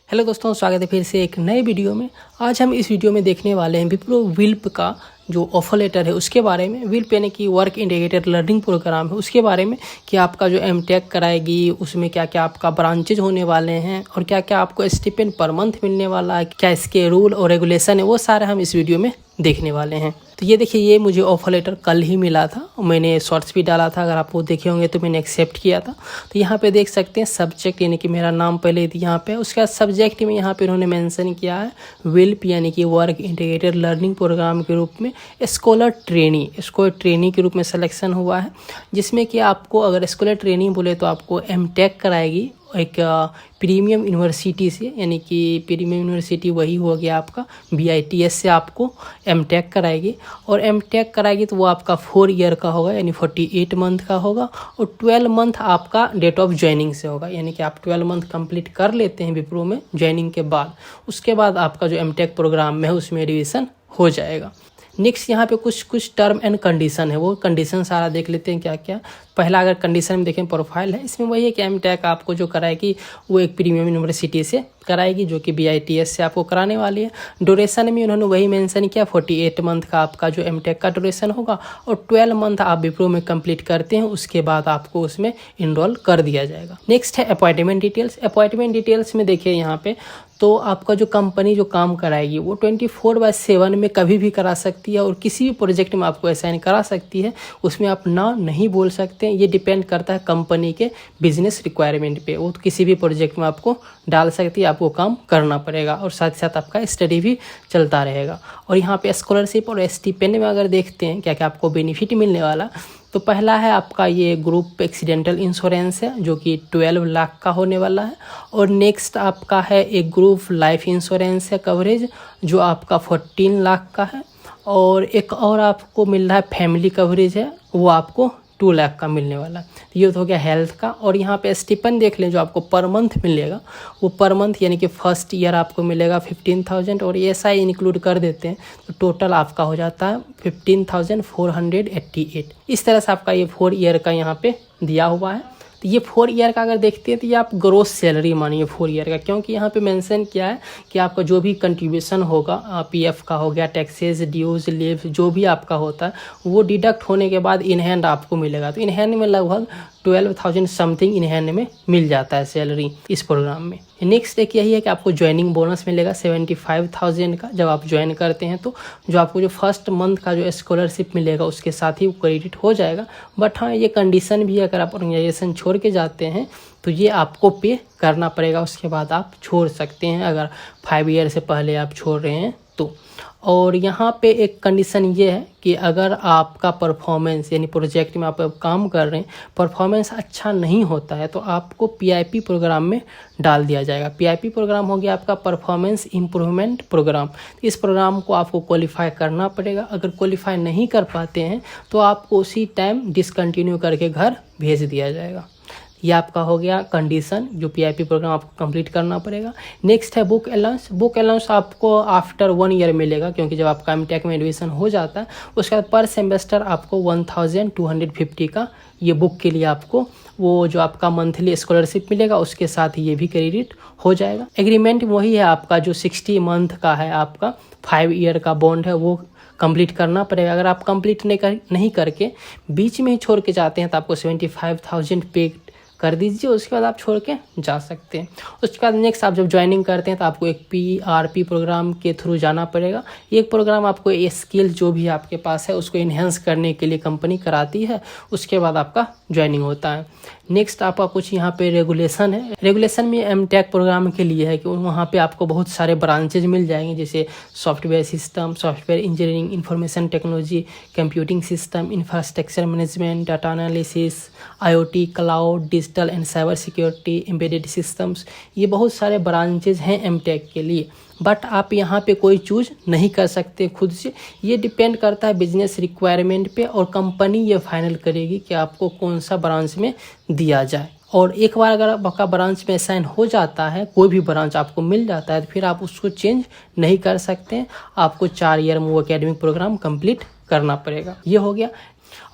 Hello दोस्तों, स्वागत है फिर से एक नए वीडियो में। आज हम इस वीडियो में देखने वाले हैं विप्रो विल्प का जो ऑफर लेटर है उसके बारे में। विल्प यानी कि वर्क इंटीग्रेटेड लर्निंग प्रोग्राम है, उसके बारे में कि आपका जो एमटेक कराएगी उसमें क्या क्या आपका ब्रांचेज होने वाले हैं और क्या क्या आपको स्टिपेंड पर मंथ मिलने वाला है, क्या इसके रूल और रेगुलेशन है, वो सारे हम इस वीडियो में देखने वाले हैं। तो ये देखिए, ये मुझे ऑफर लेटर कल ही मिला था, मैंने शॉर्ट्स भी डाला था, अगर आप वो देखे होंगे तो मैंने एक्सेप्ट किया था। तो यहाँ पे देख सकते हैं सब्जेक्ट यानी कि मेरा नाम पहले यहाँ पे, उसके बाद सब्जेक्ट में यहाँ पे उन्होंने मेंशन किया है विल्प यानी कि वर्क इंटीग्रेटेड लर्निंग प्रोग्राम के रूप में स्कॉलर ट्रेनी के रूप में सिलेक्शन हुआ है, जिसमें कि आपको अगर स्कॉलर ट्रेनी बोले तो आपको एमटेक कराएगी एक प्रीमियम यूनिवर्सिटी से, यानी कि प्रीमियम यूनिवर्सिटी वही हो गया आपका BITS से आपको एमटेक कराएगी। और एमटेक कराएगी तो वो आपका 4 ईयर का होगा, यानी 48 मंथ का होगा और 12 मंथ आपका डेट ऑफ ज्वाइनिंग से होगा, यानी कि आप 12 मंथ कंप्लीट कर लेते हैं विप्रो में ज्वाइनिंग के बाद, उसके बाद आपका जो एमटेक प्रोग्राम में है उसमें एडमिशन हो जाएगा। नेक्स्ट यहाँ पे कुछ टर्म एंड कंडीशन है, वो कंडीशन सारा देख लेते हैं क्या क्या। पहला अगर कंडीशन में देखें प्रोफाइल है, इसमें वही है कि एमटेक आपको जो कराएगी वो एक प्रीमियम यूनिवर्सिटी से कराएगी जो कि BITS से आपको कराने वाली है। ड्यूरेशन में उन्होंने वही मेंशन किया 48 मंथ का आपका जो एमटेक का ड्यूरेशन होगा और 12 मंथ आप विप्रो में कंप्लीट करते हैं, उसके बाद आपको उसमें इनरोल कर दिया जाएगा। नेक्स्ट है अपॉइंटमेंट डिटेल्स। अपॉइंटमेंट डिटेल्स में देखिए यहाँ पे तो आपका जो कंपनी जो काम कराएगी वो 24/7 में कभी भी करा सकती है और किसी भी प्रोजेक्ट में आपको असाइन करा सकती है, उसमें आप ना नहीं बोल सकते हैं। ये डिपेंड करता है कंपनी के बिजनेस रिक्वायरमेंट पे, वो तो किसी भी प्रोजेक्ट में आपको डाल सकती है, आपको काम करना पड़ेगा और साथ ही साथ आपका स्टडी भी चलता रहेगा। और यहाँ पे स्कॉलरशिप और स्टिपेंड में अगर देखते हैं क्या क्या आपको बेनिफिट मिलने वाला, तो पहला है आपका ये ग्रुप एक्सीडेंटल इंश्योरेंस है जो कि 12 लाख का होने वाला है। और नेक्स्ट आपका है एक ग्रुप लाइफ इंश्योरेंस है कवरेज जो आपका 14 लाख का है। और एक और आपको मिल रहा है फैमिली कवरेज है, वो आपको 2 लाख का मिलने वाला। ये तो हो गया हेल्थ का। और यहाँ पे स्टिपेंड देख लें जो आपको पर मंथ मिलेगा, वो पर मंथ यानी कि फर्स्ट ईयर आपको मिलेगा 15,000 और SI इंक्लूड कर देते हैं तो टोटल आपका हो जाता है 15,488। इस तरह से आपका ये 4 ईयर का यहाँ पे दिया हुआ है। तो ये 4 ईयर का अगर देखते हैं तो ये आप ग्रोस सैलरी मानिए 4 ईयर का, क्योंकि यहाँ पे मेंशन किया है कि आपका जो भी कंट्रीब्यूशन होगा PF का हो गया, टैक्सेस, ड्यूज, लीव जो भी आपका होता है वो डिडक्ट होने के बाद इन हैंड आपको मिलेगा। तो इन हैंड में लगभग 12,000 समथिंग इन हैंड में मिल जाता है सैलरी इस प्रोग्राम में। नेक्स्ट एक यही है कि आपको ज्वाइनिंग बोनस मिलेगा 75,000 का जब आप ज्वाइन करते हैं, तो जो आपको जो फर्स्ट मंथ का जो स्कॉलरशिप मिलेगा उसके साथ ही वो क्रेडिट हो जाएगा। बट हाँ, ये कंडीशन भी है, अगर आप ऑर्गेनाइजेशन छोड़ के जाते हैं तो ये आपको पे करना पड़ेगा, उसके बाद आप छोड़ सकते हैं अगर 5 ईयर से पहले आप छोड़ रहे हैं तो। और यहाँ पे एक कंडीशन ये है कि अगर आपका परफॉर्मेंस यानी प्रोजेक्ट में आप काम कर रहे हैं, परफॉर्मेंस अच्छा नहीं होता है तो आपको PIP प्रोग्राम में डाल दिया जाएगा। PIP प्रोग्राम हो गया आपका परफॉर्मेंस इम्प्रूवमेंट प्रोग्राम। इस प्रोग्राम को आपको क्वालिफाई करना पड़ेगा, अगर क्वालिफाई नहीं कर पाते हैं तो आपको उसी टाइम डिसकंटिन्यू करके घर भेज दिया जाएगा। ये आपका हो गया कंडीशन, जो PIP प्रोग्राम आपको कंप्लीट करना पड़ेगा। नेक्स्ट है बुक अलाउंस। बुक अलाउंस आपको आफ्टर 1 ईयर मिलेगा, क्योंकि जब आपका एमटेक में एडमिशन हो जाता है उसके बाद पर सेमेस्टर आपको 1250 का ये बुक के लिए आपको वो जो आपका मंथली स्कॉलरशिप मिलेगा उसके साथ ये भी क्रेडिट हो जाएगा। एग्रीमेंट वही है आपका जो 60 मंथ का है, आपका 5 ईयर का बॉन्ड है, वो कंप्लीट करना पड़ेगा। अगर आप कंप्लीट नहीं करके बीच में ही छोड़ के जाते हैं तो आपको 75,000 पे कर दीजिए, उसके बाद आप छोड़ के जा सकते हैं। उसके बाद नेक्स्ट आप जब ज्वाइनिंग करते हैं तो आपको एक PRP प्रोग्राम के थ्रू जाना पड़ेगा। एक प्रोग्राम आपको ये स्किल जो भी आपके पास है उसको इन्हेंस करने के लिए कंपनी कराती है, उसके बाद आपका ज्वाइनिंग होता है। नेक्स्ट आपका कुछ यहाँ पे रेगुलेशन है। रेगुलेशन में एमटेक प्रोग्राम के लिए है कि वहाँ पे आपको बहुत सारे ब्रांचेज मिल जाएंगे, जैसे software system, software engineering, information technology, computing system, infrastructure management, data analysis, IoT, cloud, digital and cyber security, embedded systems. ये बहुत सारे ब्रांचेज हैं एमटेक के लिए, बट आप यहाँ पे कोई चूज नहीं कर सकते खुद से। ये डिपेंड करता है बिजनेस रिक्वायरमेंट पे और कंपनी ये फाइनल करेगी कि आपको कौन सा ब्रांच में दिया जाए। और एक बार अगर आपका ब्रांच में साइन हो जाता है, कोई भी ब्रांच आपको मिल जाता है, तो फिर आप उसको चेंज नहीं कर सकते। आपको 4 ईयर में वो एकेडमिक प्रोग्राम कंप्लीट करना पड़ेगा। ये हो गया।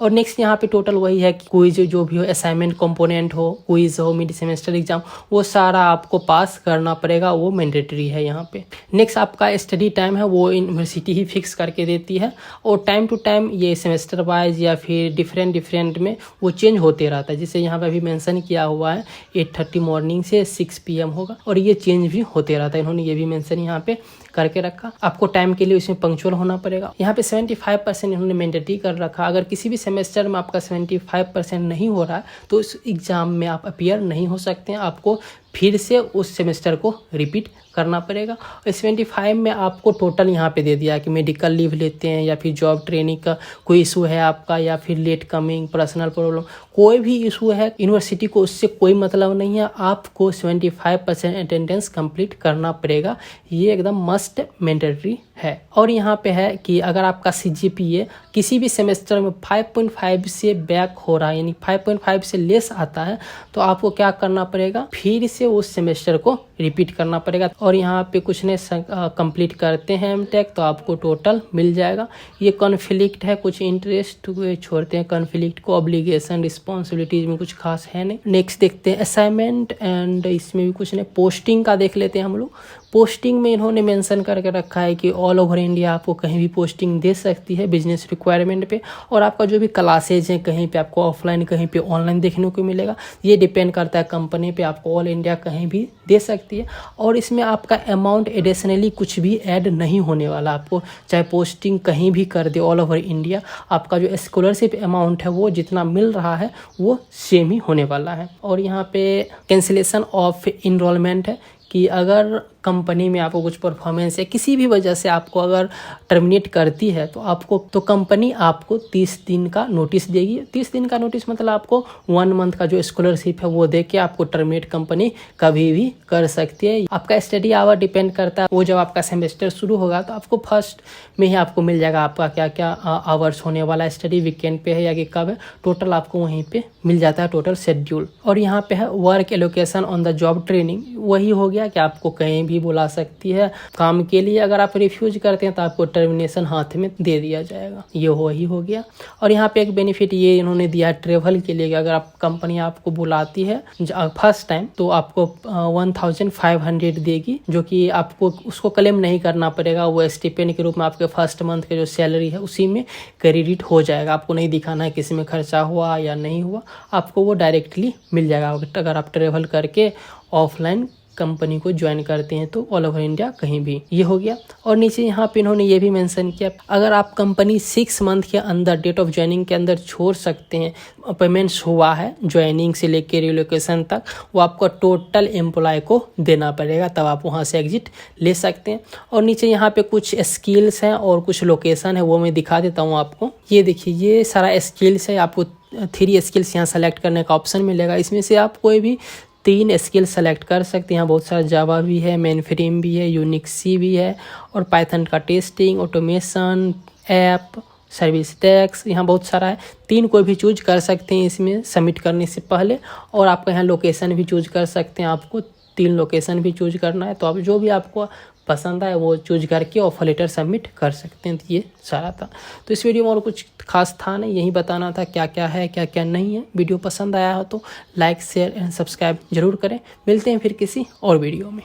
और नेक्स्ट यहाँ पे टोटल वही है कि क्विज जो भी हो, असाइनमेंट कंपोनेंट हो, क्विज हो, मिड सेमेस्टर एग्जाम, वो सारा आपको पास करना पड़ेगा, वो मैंडेटरी है यहाँ पे। नेक्स्ट आपका स्टडी टाइम है वो यूनिवर्सिटी ही फिक्स करके देती है, और टाइम टू टाइम ये सेमेस्टर वाइज या फिर डिफरेंट में वो चेंज होते रहता है। जैसे यहाँ पे अभी मेंशन किया हुआ है 8:30 मॉर्निंग से 6 PM होगा, और ये चेंज भी होते रहता है। इन्होंने ये भी मेंशन यहाँ पे करके रखा। आपको टाइम के लिए उसमें पंक्चुअल होना पड़ेगा। यहाँ पे 75% इन्होंने मैंडेटरी कर रखा। अगर किसी भी सेमेस्टर में आपका 75% नहीं हो रहा है तो उस एग्ज़ाम में आप अपीयर नहीं हो सकते हैं, आपको फिर से उस सेमेस्टर को रिपीट करना पड़ेगा। और 75 में आपको टोटल यहाँ पे दे दिया कि मेडिकल लीव लेते हैं या फिर जॉब ट्रेनिंग का कोई इशू है आपका, या फिर लेट कमिंग, पर्सनल प्रॉब्लम, कोई भी इशू है, यूनिवर्सिटी को उससे कोई मतलब नहीं है, आपको 75% अटेंडेंस कंप्लीट करना पड़ेगा। ये एकदम मस्ट मैंडेटरी है। और यहाँ पे है कि अगर आपका CGPA किसी भी सेमेस्टर में 5.5 से बैक हो रहा है, यानी 5.5 से लेस आता है, तो आपको क्या करना पड़ेगा, फिर से उस सेमेस्टर को रिपीट करना पड़ेगा। और यहाँ पे कुछ ने कंप्लीट करते हैं एमटेक तो आपको टोटल मिल जाएगा। ये कॉन्फ्लिक्ट है, कुछ इंटरेस्ट छोड़ते हैं कॉन्फ्लिक्ट को, ऑब्लिगेशन रिस्पॉन्सिबिलिटीज में कुछ खास है नहीं। नेक्स्ट देखते हैं असाइनमेंट, एंड इसमें भी कुछ नहीं। पोस्टिंग का देख लेते हैं हम लोग। पोस्टिंग में इन्होंने मेंशन करके रखा है कि ऑल ओवर इंडिया आपको कहीं भी पोस्टिंग दे सकती है बिजनेस रिक्वायरमेंट पे, और आपका जो भी क्लासेज हैं कहीं पे आपको ऑफलाइन कहीं पे ऑनलाइन देखने को मिलेगा। ये डिपेंड करता है कंपनी पे, आपको ऑल इंडिया कहीं भी दे सकती है। और इसमें आपका अमाउंट एडिशनली कुछ भी ऐड नहीं होने वाला। आपको चाहे पोस्टिंग कहीं भी कर दे ऑल ओवर इंडिया, आपका जो स्कॉलरशिप अमाउंट है वो जितना मिल रहा है वो सेम ही होने वाला है। और यहाँ पे कैंसिलेशन ऑफ इनरोलमेंट है कि अगर कंपनी में आपको कुछ परफॉर्मेंस है किसी भी वजह से आपको अगर टर्मिनेट करती है तो कंपनी आपको 30 दिन का नोटिस देगी। 30 दिन का नोटिस मतलब आपको 1 मंथ का जो स्कॉलरशिप है वो दे के आपको टर्मिनेट कंपनी कभी भी कर सकती है। आपका स्टडी आवर डिपेंड करता है, वो जब आपका सेमेस्टर शुरू होगा तो आपको फर्स्ट में ही आपको मिल जाएगा आपका क्या क्या आवर्स होने वाला है, स्टडी वीकेंड पे है या कि कब है, टोटल आपको वहीं पे मिल जाता है टोटल शेड्यूल। और यहाँ पे है work allocation on the job training, वही हो गया कि आपको कहीं भी बुला सकती है काम के लिए। अगर आप रिफ्यूज करते हैं तो आपको टर्मिनेशन हाथ में दे दिया जाएगा, ये वही हो गया। और यहाँ पे एक बेनिफिट ये इन्होंने दिया है ट्रेवल के लिए, अगर आप कंपनी आपको बुलाती है फर्स्ट टाइम तो आपको 1500 देगी, जो कि आपको उसको क्लेम नहीं करना पड़ेगा। वो स्टिपेंड के रूप में आपके फर्स्ट मंथ के जो सैलरी है उसी में क्रेडिट हो जाएगा। आपको नहीं दिखाना है किसी में खर्चा हुआ या नहीं हुआ, आपको वो डायरेक्टली मिल जाएगा अगर आप ट्रेवल करके ऑफलाइन कंपनी को ज्वाइन करते हैं तो ऑल ओवर इंडिया कहीं भी। ये हो गया। और नीचे यहाँ पे इन्होंने ये भी मेंशन किया, अगर आप कंपनी 6 मंथ के अंदर डेट ऑफ ज्वाइनिंग के अंदर छोड़ सकते हैं, पेमेंट्स हुआ है ज्वाइनिंग से लेकर रिलोकेशन तक, वो आपको टोटल एम्प्लॉय को देना पड़ेगा, तब आप वहाँ से एग्जिट ले सकते हैं। और नीचे यहाँ पे कुछ स्किल्स हैं और कुछ लोकेशन है, वो मैं दिखा देता हूँ आपको। ये देखिए, ये सारा स्किल्स है, आपको 3 स्किल्स यहाँ सेलेक्ट करने का ऑप्शन मिलेगा। इसमें से आप कोई भी 3 स्किल सेलेक्ट कर सकते हैं। यहाँ बहुत सारा जावा भी है, मेनफ्रेम भी है, यूनिक्सी भी है, और पाइथन का testing, automation, app, service tax, यहाँ बहुत सारा है। 3 कोई भी चूज कर सकते हैं इसमें सबमिट करने से पहले। और आपका यहाँ लोकेशन भी चूज कर सकते हैं, आपको 3 लोकेशन भी चूज करना है, तो आप जो भी आपको पसंद आए वो चूज करके ऑफर लेटर सबमिट कर सकते हैं। तो ये सारा था। तो इस वीडियो में और कुछ खास था नहीं, यही बताना था क्या क्या है क्या क्या नहीं है। वीडियो पसंद आया हो तो लाइक शेयर एंड सब्सक्राइब जरूर करें। मिलते हैं फिर किसी और वीडियो में।